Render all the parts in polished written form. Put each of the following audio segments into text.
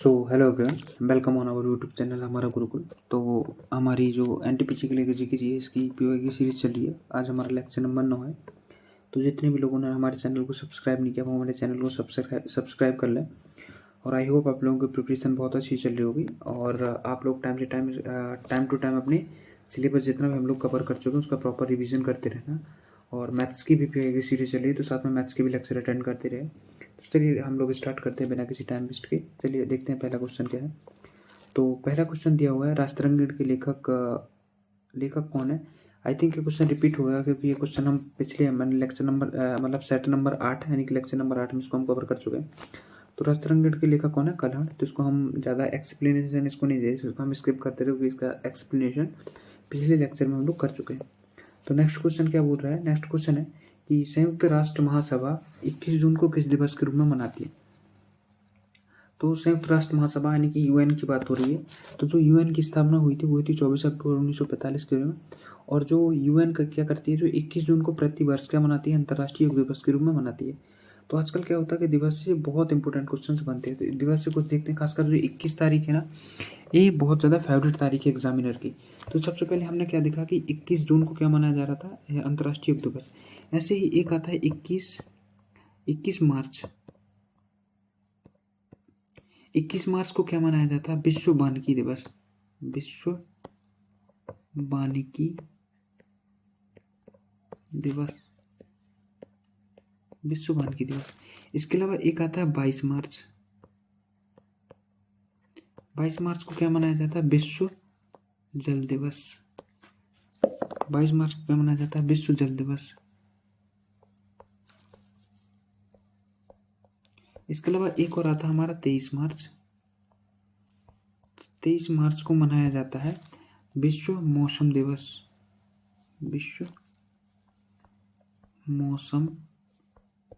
So hello everyone, welcome on our YouTube channel हमारा गुरुकुल। तो हमारी जो एनटीपीसी के लिए जीके जी इसकी पीओए की सीरीज़ चल रही है। आज हमारा लेक्चर नंबर 9 है। तो जितने भी लोगों ने हमारे चैनल को सब्सक्राइब नहीं किया वो हमारे चैनल को सब्सक्राइब कर लें। और आई होप आप लोगों की प्रिपरेशन बहुत अच्छी चल रही होगी और आप लोग टाइम टू टाइम अपने सिलेबस जितना भी हम लोग कवर कर चुके हैं उसका प्रॉपर रिविजन करते रहना। और मैथ्स की भी पीओए की सीरीज़ चल रही है तो साथ में मैथ्स के भी लेक्चर अटेंड करते रहे। तो चलिए हम लोग स्टार्ट करते हैं बिना किसी टाइम वेस्ट के। चलिए देखते हैं पहला क्वेश्चन क्या है। तो पहला क्वेश्चन दिया हुआ है, राष्ट्रंगीण के लेखक कौन है। आई थिंक ये क्वेश्चन रिपीट होगा क्योंकि ये क्वेश्चन हम पिछले मैंने लेक्चर नंबर मतलब सेट नंबर 8 यानी कि लेक्चर नंबर 8 में इसको हम कवर कर चुके हैं। तो राष्ट्रंगीण के लेखक कौन है, कल्हड़। तो इसको हम ज़्यादा एक्सप्लेनेशन इसको नहीं दे, इसको हम स्किप करते रहे क्योंकि इसका एक्सप्लेनेशन पिछले लेक्चर में हम लोग कर चुके हैं। तो नेक्स्ट क्वेश्चन क्या बोल रहा है, नेक्स्ट क्वेश्चन है कि संयुक्त राष्ट्र महासभा 21 जून को किस दिवस के रूप में मनाती है। तो संयुक्त राष्ट्र महासभा यानी कि यूएन की बात हो रही है। तो जो यूएन की स्थापना हुई थी वो हुई थी 24 अक्टूबर 1945 के रूप में। और जो यूएन का क्या करती है, जो 21 जून को प्रति वर्ष क्या मनाती है, अंतर्राष्ट्रीय योग दिवस के रूप में मनाती है। तो आजकल क्या होता है कि दिवस से बहुत इंपॉर्टेंट क्वेश्चन बनते हैं। तो दिवस से कुछ देखते हैं, खासकर जो 21 तारीख है ना, ये बहुत ज़्यादा फेवरेट तारीख है एग्जामिनर की। तो सबसे पहले हमने क्या देखा कि 21 जून को क्या मनाया जा रहा था, अंतर्राष्ट्रीय योग दिवस। ऐसे ही एक आता है 21 मार्च। 21 मार्च को क्या मनाया जाता है, विश्व वानिकी दिवस। विश्व वानिकी दिवस, विश्व वानिकी दिवस। इसके अलावा एक आता है 22 मार्च। 22 मार्च को क्या मनाया जाता है, विश्व जल दिवस। 22 मार्च को क्या मनाया जाता है, विश्व जल दिवस। इसके अलावा एक और आता है हमारा 23 मार्च। 23 मार्च को मनाया जाता है विश्व मौसम दिवस। विश्व मौसम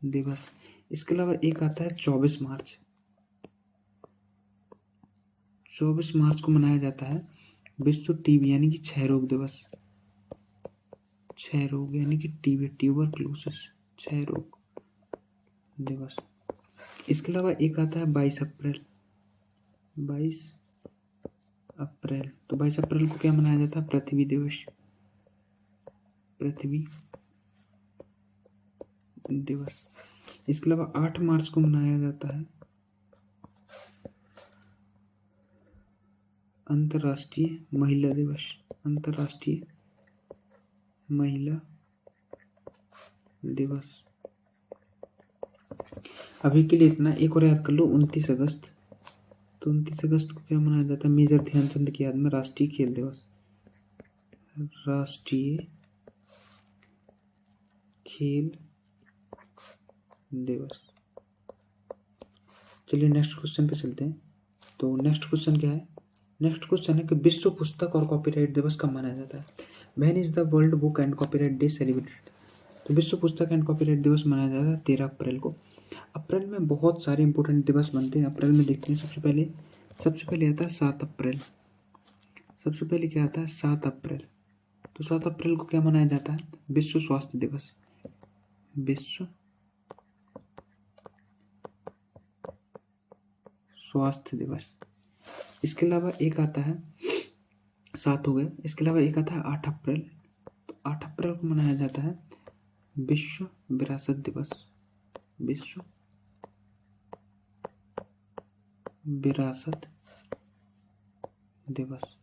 दिवस। इसके अलावा एक आता है 24 मार्च। 24 मार्च को मनाया जाता है विश्व टीबी यानी कि क्षय रोग दिवस। क्षय रोग यानी कि टीबी, ट्यूबरक्लोसिस, क्षय रोग दिवस। इसके अलावा एक आता है 22 अप्रैल। 22 अप्रैल, तो 22 अप्रैल को क्या मनाया जाता है, पृथ्वी दिवस। पृथ्वी दिवस। इसके अलावा 8 मार्च को मनाया जाता है अंतर्राष्ट्रीय महिला दिवस। अंतर्राष्ट्रीय महिला दिवस। अभी के लिए इतना, एक और याद कर लो, 29 अगस्त। तो 29 अगस्त को क्या मनाया जाता है, मेजर ध्यानचंद की याद में राष्ट्रीय खेल दिवस। राष्ट्रीय खेल दिवस। चलिए नेक्स्ट क्वेश्चन पे चलते हैं। तो नेक्स्ट क्वेश्चन क्या है, नेक्स्ट क्वेश्चन है कि विश्व पुस्तक और कॉपीराइट दिवस कब मनाया जाता है। When is the world book and copyright day celebrated. तो विश्व पुस्तक एंड कॉपीराइट दिवस मनाया जाता है 13 अप्रैल को। अप्रैल में बहुत सारे इंपॉर्टेंट दिवस बनते हैं। अप्रैल में देखते हैं, सबसे पहले आता है 7 अप्रैल। सबसे पहले क्या आता है, 7 अप्रैल। तो 7 अप्रैल को क्या मनाया जाता है, विश्व स्वास्थ्य दिवस। विश्व स्वास्थ्य दिवस। इसके अलावा एक आता है, 7 हो गए। इसके अलावा एक आता है 8 अप्रैल। तो 8 अप्रैल को मनाया जाता है विश्व विरासत दिवस। विश्व विरासत दिवस।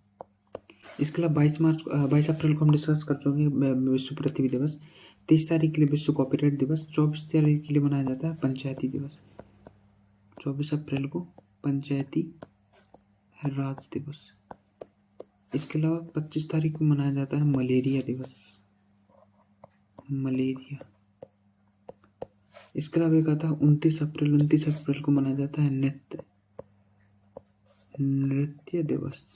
इसके अलावा 22 अप्रैल को हम डिस्कस कर चुके हैं, विश्व पृथ्वी दिवस। 30 तारीख के लिए विश्व कॉपीराइट दिवस। 24 तारीख के लिए मनाया जाता है पंचायती दिवस। 24 अप्रैल को पंचायती राज दिवस। इसके अलावा 25 तारीख को मनाया जाता है मलेरिया दिवस। मलेरिया। इसके अलावा एक आता है 29 अप्रैल। 29 अप्रैल को मनाया जाता है नृत्य दिवस।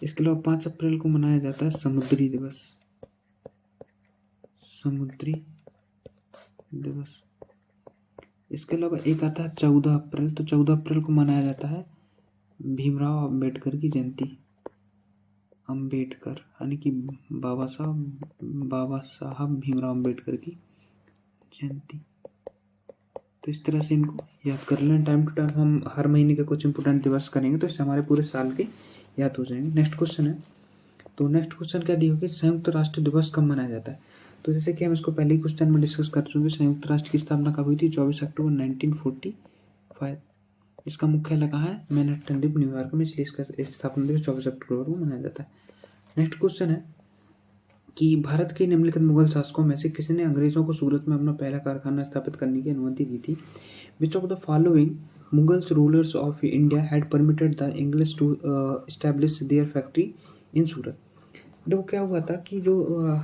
इसके अलावा 5 अप्रैल को मनाया जाता है समुद्री दिवस। समुद्री दिवस। इसके अलावा एक आता है 14 अप्रैल। तो 14 अप्रैल को मनाया जाता है भीमराव अंबेडकर की जयंती। अंबेडकर यानी कि बाबा साहब भीमराव अंबेडकर की जयंती। तो इस तरह से इनको याद कर लें। टाइम टू टाइम हम हर महीने के कुछ इंपोर्टेंट दिवस करेंगे तो इससे हमारे पूरे साल के याद हो जाएंगे। नेक्स्ट क्वेश्चन है, तो नेक्स्ट क्वेश्चन क्या दिया होगा, संयुक्त राष्ट्र दिवस कब मनाया जाता है। तो जैसे कि हम इसको पहले ही क्वेश्चन में डिस्कस कर चुके हैं, संयुक्त राष्ट्र की स्थापना कब हुई थी, 24 अक्टूबर 1945। इसका मुख्यालय कहाँ है, मैनहट्टन द्वीप, न्यूयॉर्क में, इसलिए इसका स्थापना दिवस 24 अक्टूबर को मनाया जाता है। नेक्स्ट क्वेश्चन है कि भारत के निम्नलिखित मुगल शासकों में से किसने अंग्रेजों को सूरत में अपना पहला कारखाना स्थापित करने की अनुमति दी थी। Which of the following Mughals rulers of India had permitted the English to establish their factory in Surat. देखो क्या हुआ था कि जो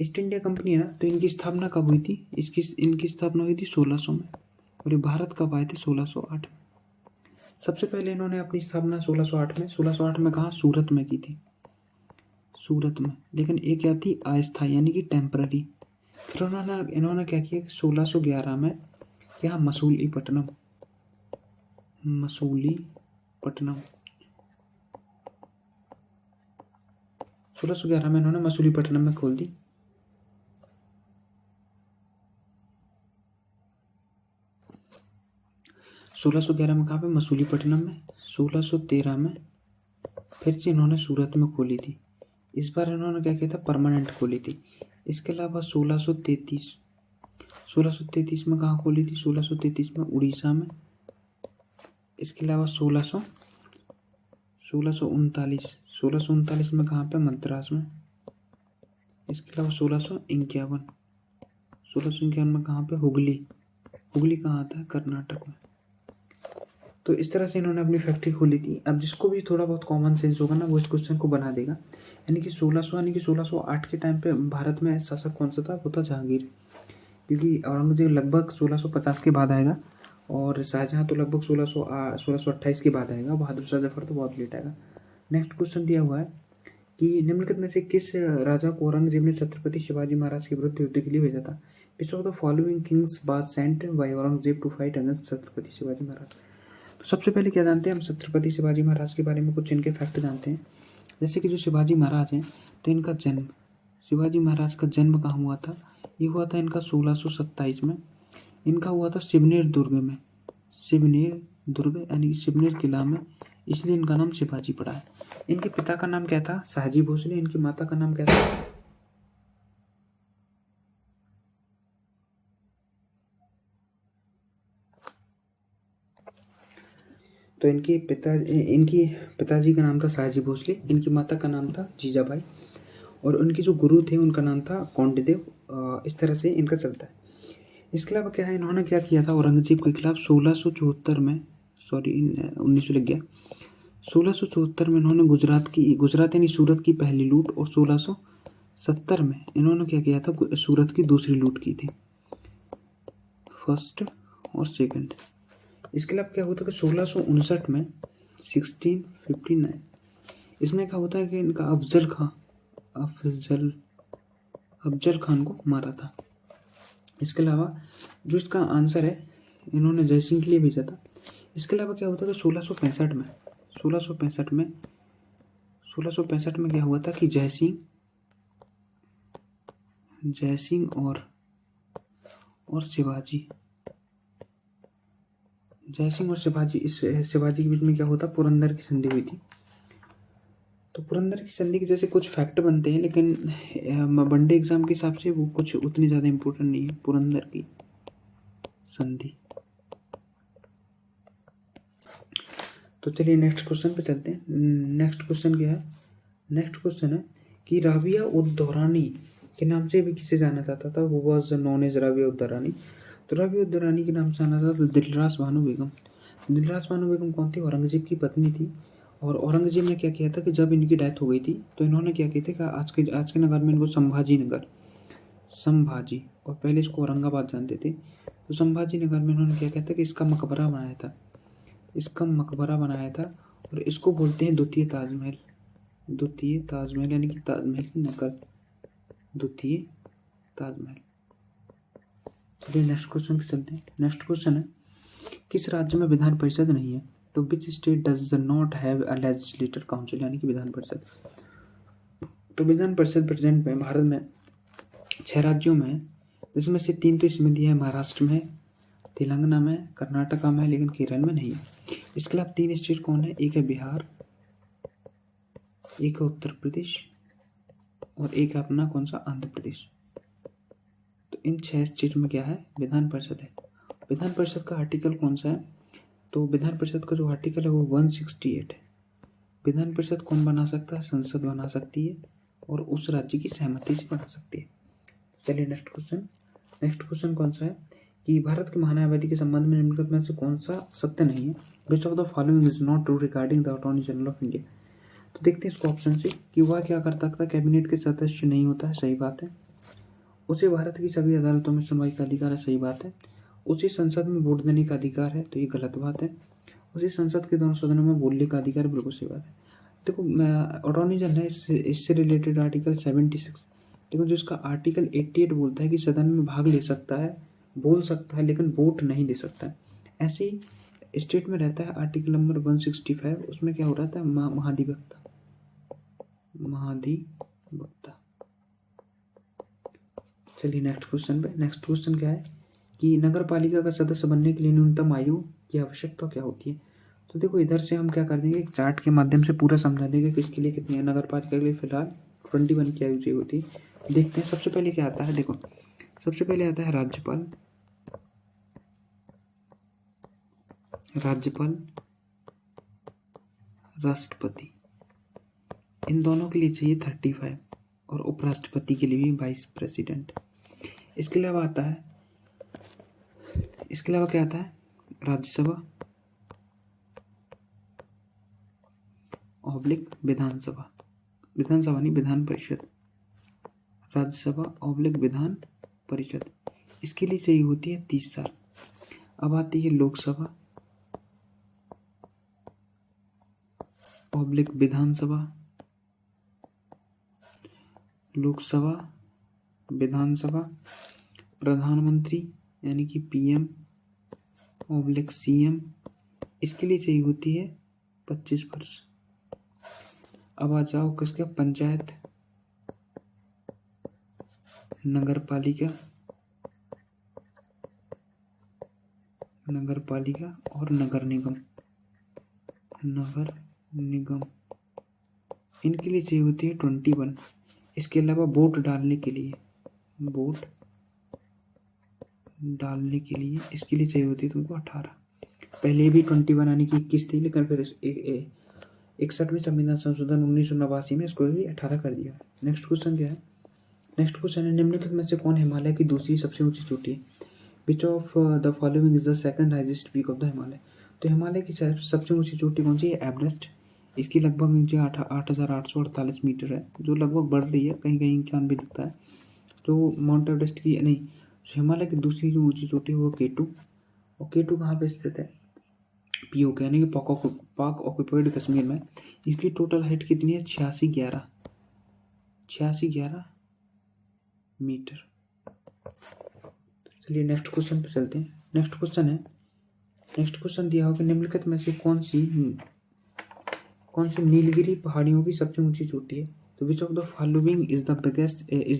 ईस्ट इंडिया कंपनी है ना, तो इनकी स्थापना कब हुई थी, इनकी स्थापना हुई थी 1600 में, और ये भारत कब आए थे, 1608 में। सबसे पहले इन्होंने अपनी स्थापना 1608 में कहा, सूरत में की थी, सूरत में। लेकिन एक क्या थी, अस्थायी यानी कि टेम्पररी। फिर इन्होंने क्या किया, 1611 में यहाँ मसूलीपट्टनम 1611 में इन्होंने मसूलीपट्टनम में खोल दी। 1611 में कहाँ पे, मसूलीपट्टनम में। 1613 में फिर से इन्होंने सूरत में खोली थी। इस बार इन्होंने क्या किया था, परमानेंट खोली थी। इसके अलावा 1633 में कहाँ खोली थी, 1633 में उड़ीसा में। इसके अलावा 1639 में कहाँ पे, मद्रास में। इसके अलावा 1651 में कहाँ पे, हुगली कहाँ आता है, कर्नाटक में। तो इस तरह से इन्होंने अपनी फैक्ट्री खोली थी। अब जिसको भी थोड़ा बहुत कॉमन सेंस होगा ना, वो इस क्वेश्चन को बना देगा। यानी कि 1608 के टाइम पे भारत में शासक कौन सा था, वो था जहांगीर, क्योंकि औरंगजेब लगभग 1650 के बाद आएगा, और शाहजहाँ तो लगभग 1628 के बाद आएगा, बहादुर शाह जफर तो बहुत लेट आएगा। नेक्स्ट क्वेश्चन दिया हुआ है कि निम्नलिखित में से किस राजा को औरंगजेब ने छत्रपति शिवाजी महाराज के विरुद्ध युद्ध के लिए भेजा था। Which of the following kings was sent by Aurangzeb to fight against Chhatrapati Shivaji Maharaj. तो सबसे पहले क्या जानते हैं हम, छत्रपति शिवाजी महाराज के बारे में कुछ इनके फैक्ट जानते हैं। जैसे कि जो शिवाजी महाराज हैं, तो इनका जन्म, शिवाजी महाराज का जन्म कहाँ हुआ था, ये हुआ था इनका 1627 में। इनका हुआ था शिवनेर दुर्ग में, शिवनेर दुर्ग यानी कि शिवनेर किला में, इसलिए इनका नाम शिवाजी पड़ा है। इनके पिता का नाम क्या था, शाहजी भोसले। इनकी माता का नाम क्या था, तो इनके पिताजी का नाम था शाहजी भोसले, इनकी माता का नाम था जीजाबाई, और उनके जो गुरु थे उनका नाम था कौंडदेव। इस तरह से इनका चलता है। इसके अलावा क्या है, इन्होंने क्या किया था औरंगजेब के खिलाफ 1674 में, 1900 लग गया, 1674 में इन्होंने गुजरात यानी सूरत की पहली लूट, और 1670 में इन्होंने क्या किया था, सूरत की दूसरी लूट की थी, फर्स्ट और सेकंड। इसके अलावा क्या होता है कि 1659 में 1659 इसमें क्या होता है कि इनका अफजल खान को मारा था। इसके अलावा जो इसका आंसर है, इन्होंने जयसिंह के लिए भेजा था। इसके अलावा क्या होता है कि 1665 में क्या हुआ था कि जयसिंह और शिवाजी के बीच में क्या होता, पुरंदर की संधि हुई थी। तो पुरंदर की संधि के जैसे कुछ फैक्ट बनते हैं, लेकिन वनडे एग्जाम के हिसाब से वो कुछ उतनी ज़्यादा इम्पोर्टेंट नहीं है, पुरंदर की संधि। तो चलिए नेक्स्ट क्वेश्चन पे चलते हैं। नेक्स्ट क्वेश्चन क्या है, नेक्स्ट क्वेश्चन है कि राबिया उद दौरानी के नाम से भी किसे जाना जाता था, वो वॉज नॉन एज राबिया उद दौरानी। तो राबिया उद दौरानी के नाम से जाना जाता था दिलरास बानो बेगम। दिलरास बानो बेगम कौन थी, औरंगजेब की पत्नी थी। और औरंगजेब ने क्या किया था कि जब इनकी डेथ हो गई थी, तो इन्होंने क्या किया था कि आज के नगर में इनको संभाजी, और पहले इसको औरंगाबाद जानते थे, तो संभाजी नगर में इन्होंने क्या किया था कि इसका मकबरा बनाया था, और इसको बोलते हैं द्वितीय ताजमहल यानी कि ताजमहल की नकल, द्वितीय ताजमहल। चलिए नेक्स्ट क्वेश्चन पे चलते हैं। नेक्स्ट क्वेश्चन है, किस राज्य में विधान परिषद नहीं है। तो which state does not have a legislative council, यानी कि विधान परिषद। तो विधान परिषद प्रेजेंट में भारत में 6 राज्यों में है, जिसमें से 3 तो इसमें दिया है, महाराष्ट्र में, तेलंगाना में, कर्नाटका में, लेकिन केरल में नहीं है। इसके अलावा 3 स्टेट कौन है? एक है बिहार, एक है उत्तर प्रदेश और एक है अपना कौन सा? आंध्र प्रदेश। तो इन 6 स्टेट में क्या है? विधान परिषद है। विधान परिषद का आर्टिकल कौन सा है? तो विधान परिषद का जो आर्टिकल है वो 168 है। विधान परिषद कौन बना सकता है? संसद बना सकती है और उस राज्य की सहमति से बना सकती है। चलिए नेक्स्ट क्वेश्चन। नेक्स्ट क्वेश्चन कौन सा है कि भारत की महान्यायवादी के संबंध में निम्नलिखित में से कौन सा सत्य नहीं है? Which of the following is not true regarding the attorney general of India. तो देखते हैं इसको ऑप्शन से कि वह क्या करता था? कैबिनेट के सदस्य नहीं होता है, सही बात है। उसे भारत की सभी अदालतों में सुनवाई का अधिकार है, सही बात है। उसे संसद में वोट देने का अधिकार है, तो ये गलत बात है। उसे संसद के दोनों सदनों में बोलने का अधिकार, बिल्कुल सही बात है। देखो अटॉर्नी जनरल है, इससे रिलेटेड आर्टिकल 76। देखो जो इसका आर्टिकल 88 बोलता है कि सदन में भाग ले सकता है, बोल सकता है, लेकिन वोट नहीं दे सकता है। ऐसे ही स्टेट में रहता है आर्टिकल नंबर 165, उसमें क्या हो रहा था? महाधिवक्ता। चलिए नेक्स्ट क्वेश्चन पे। नेक्स्ट क्वेश्चन क्या है कि नगर पालिका का सदस्य बनने के लिए न्यूनतम आयु की आवश्यकता क्या होती है? तो देखो इधर से हम क्या कर देंगे, एक चार्ट के माध्यम से पूरा समझा देंगे किसके लिए कितनी है। नगर पालिका के लिए फिलहाल 21 की आयु चाहिए होती है। देखते हैं सबसे पहले क्या आता है। देखो सबसे पहले आता है राज्यपाल, राष्ट्रपति, इन दोनों के लिए चाहिए 35 और उपराष्ट्रपति के लिए भी वाइस प्रेसिडेंट। इसके अलावा आता है, इसके अलावा क्या आता है? राज्यसभा ऑब्लिक विधानसभा, विधानसभा नहीं विधान परिषद, राज्यसभा ऑब्लिक विधान परिषद, इसके लिए चाहिए होती है 30 साल। अब आती है लोकसभा ऑब्लिक विधानसभा, लोकसभा विधानसभा, प्रधानमंत्री यानी कि पीएम ऑब्लिक सीएम, इसके लिए चाहिए होती है 25 वर्ष। अब आ जाओ किसके? पंचायत, नगर पालिका और नगर निगम, इनके लिए चाहिए होती है 21। इसके अलावा वोट डालने के लिए इसके लिए चाहिए होती है तुमको 18। पहले भी 21 यानी कि 21 थी, लेकिन फिर 61वें संविधान संशोधन 1989 में इसको भी 18 कर दिया। नेक्स्ट क्वेश्चन क्या है? नेक्स्ट क्वेश्चन है निम्नलिखित में से कौन हिमालय की दूसरी सबसे ऊंची चोटी है? Which of the following is the second highest peak of the Himalaya. तो हिमालय की सबसे ऊंची चोटी कौन सी है? एवरेस्ट। इसकी लगभग ऊंचाई 8,848 मीटर है, जो लगभग बढ़ रही है, कहीं कहीं 91 भी दिखता है। जो माउंट एवरेस्ट की नहीं, हिमालय की दूसरी जो ऊंची चोटी है वो K2। और K2 कहाँ पे स्थित है? POK यानी कि पाक ऑक्यूपाइड कश्मीर में। इसकी टोटल हाइट कितनी है? 8611 मीटर। चलिए नेक्स्ट क्वेश्चन पे चलते हैं। नेक्स्ट क्वेश्चन दिया होगा निम्नलिखित में से कौन सी नीलगिरी पहाड़ियों की सबसे ऊंची चोटी है? तो विच of the following is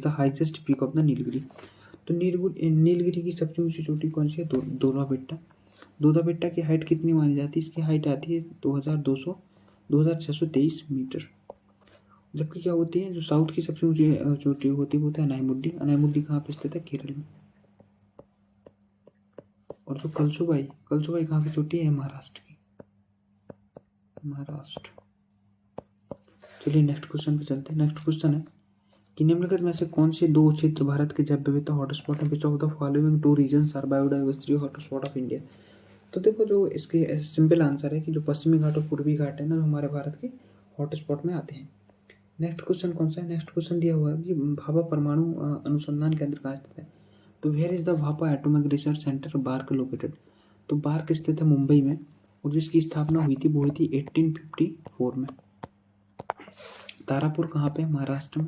the highest peak of the Nilgiri. तो नीलगिरी की सबसे ऊंची चोटी कौन सी है? दोदा बेट्टा की हाइट कितनी मानी जाती है? इसकी हाइट आती है 2623 मीटर। जबकि क्या होती है जो साउथ की सबसे ऊंची चोटी होती है वो होता है अनाईमुड्डी कहाँ पे स्थित है? केरल में। और जो कलसुबाई कहाँ की चोटी है? महाराष्ट्र की। चलिए नेक्स्ट क्वेश्चन पे चलते हैं। नेक्स्ट क्वेश्चन है कि निम्नलिखित में से कौन से 2 क्षेत्र भारत के जैव विविधता हॉटस्पॉट है? Which of the following 2 regions are biodiversity hotspot of India. तो देखो जो इसके सिंपल आंसर है कि जो पश्चिमी घाट और पूर्वी घाट है ना, जो हमारे भारत के हॉटस्पॉट में आते हैं। नेक्स्ट क्वेश्चन कौन सा है? नेक्स्ट क्वेश्चन दिया हुआ है कि भाभा परमाणु अनुसंधान केंद्र कहाँ स्थित है? तो where is the Bhabha atomic research centre BARC located. तो बार्क स्थित है मुंबई में, और जिसकी स्थापना हुई थी वो हुई थी 1854 में। तारापुर कहाँ पे? महाराष्ट्र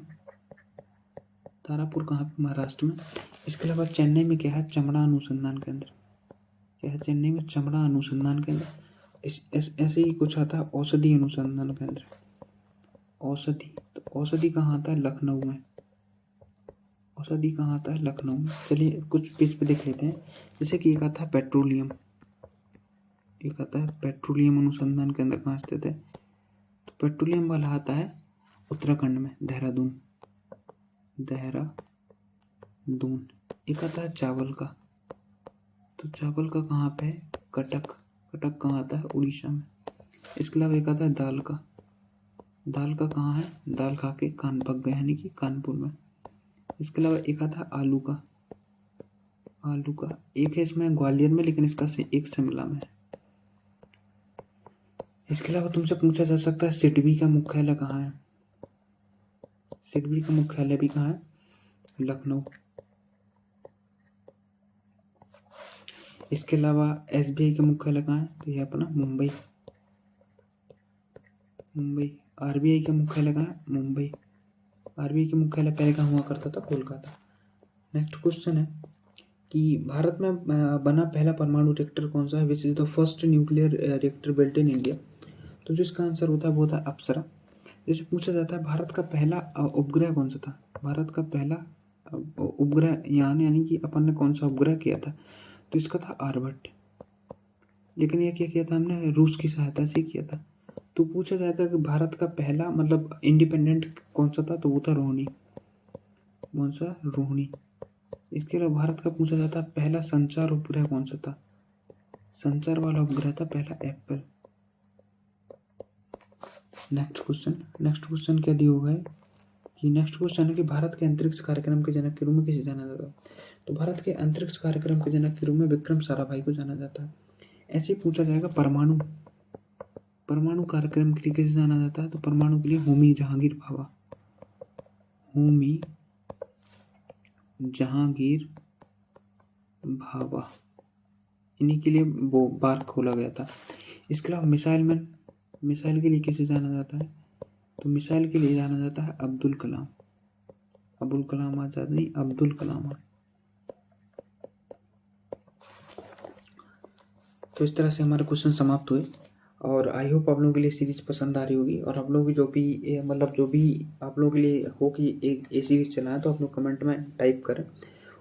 में। इसके अलावा चेन्नई में क्या है? चमड़ा अनुसंधान केंद्र। क्या है चेन्नई में? चमड़ा अनुसंधान केंद्र। ऐसे ही कुछ आता है औषधि अनुसंधान केंद्र। औषधि कहाँ आता है? लखनऊ में। औषधि कहाँ आता है? लखनऊ में। चलिए कुछ पेज पे देख लेते हैं। जैसे कि एक आता है पेट्रोलियम, एक आता है पेट्रोलियम अनुसंधान केंद्र कहाँ स्थित है? तो पेट्रोलियम वाला आता है उत्तराखंड में, देहरादून, देहरादून। एक आता है चावल का, तो चावल का कहाँ पे है? कटक, कटक कहाँ आता है? उड़ीसा में। इसके अलावा एक आता है दाल का, दाल का कहाँ है? दाल खा के कान पक गए, यानी कि कानपुर में। इसके अलावा एक आता है आलू का, आलू का एक है इसमें ग्वालियर में, लेकिन इसका से एक शिमला में है। इसके अलावा तुमसे पूछा जा सकता है सिडबी का मुख्यालय कहाँ है? सिडबी का मुख्यालय भी कहाँ है? लखनऊ। इसके अलावा एसबीआई का मुख्यालय कहाँ है? तो ये अपना मुंबई, मुंबई। आरबीआई का मुख्यालय कहाँ है? मुंबई। आरबीआई का मुख्यालय पहले कहाँ हुआ करता था? कोलकाता। नेक्स्ट क्वेश्चन है कि भारत में बना पहला परमाणु रिएक्टर कौन सा है? Which is the first nuclear reactor built in India? तो जिसका आंसर होता है वो होता है अप्सरा। जैसे पूछा जाता है भारत का पहला उपग्रह कौन सा था? भारत का पहला उपग्रह यानी कि अपन ने कौन सा उपग्रह किया था? तो इसका था आर्यभट्ट। लेकिन ये क्या किया था हमने? रूस की सहायता से किया था। तो पूछा जाता कि भारत का पहला मतलब इंडिपेंडेंट कौन सा था? तो वो था रोहिणी। कौन सा? रोहिणी। इसके अलावा भारत का पूछा जाता है पहला संचार उपग्रह कौन सा था? संचार वाला उपग्रह था पहला एप्पल। नेक्स्ट क्वेश्चन क्या दिया हुआ है कि नेक्स्ट क्वेश्चन है कि भारत के अंतरिक्ष कार्यक्रम के जनक के रूप में किसे जाना जाता है? तो भारत के अंतरिक्ष कार्यक्रम के जनक के रूप में विक्रम साराभाई को जाना जाता है। ऐसे ही पूछा जाएगा परमाणु कार्यक्रम के लिए किसे जाना जाता है? तो परमाणु के लिए होमी जहांगीर भाभा, होमी जहांगीर भाभा, इन्हीं के लिए वो बार खोला गया था। इसके अलावा मिसाइल के लिए किसे जाना जाता है? तो मिसाइल के लिए जाना जाता है अब्दुल कलाम, अबुल कलाम आजाद नहीं, अब्दुल कलाम। तो इस तरह से हमारे क्वेश्चन समाप्त हुए और आई होप आप लोगों के लिए सीरीज पसंद आ रही होगी। और आप लोगों की जो भी आप लोगों के लिए हो कि एक ये सीरीज चलाएं, तो आप लोग कमेंट में टाइप करें,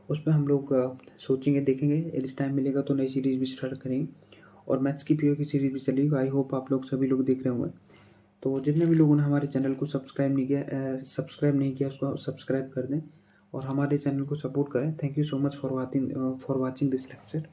उस पर हम लोग सोचेंगे, देखेंगे, यदि टाइम मिलेगा तो नई सीरीज भी स्टार्ट करेंगे। और मैथ्स की पीओ की सीरीज भी चलेगी। आई होप आप लोग सभी लोग देख रहे होंगे। तो जितने भी लोगों ने हमारे चैनल को सब्सक्राइब नहीं किया उसको सब्सक्राइब कर दें और हमारे चैनल को सपोर्ट करें। Thank you so much for watching this lecture.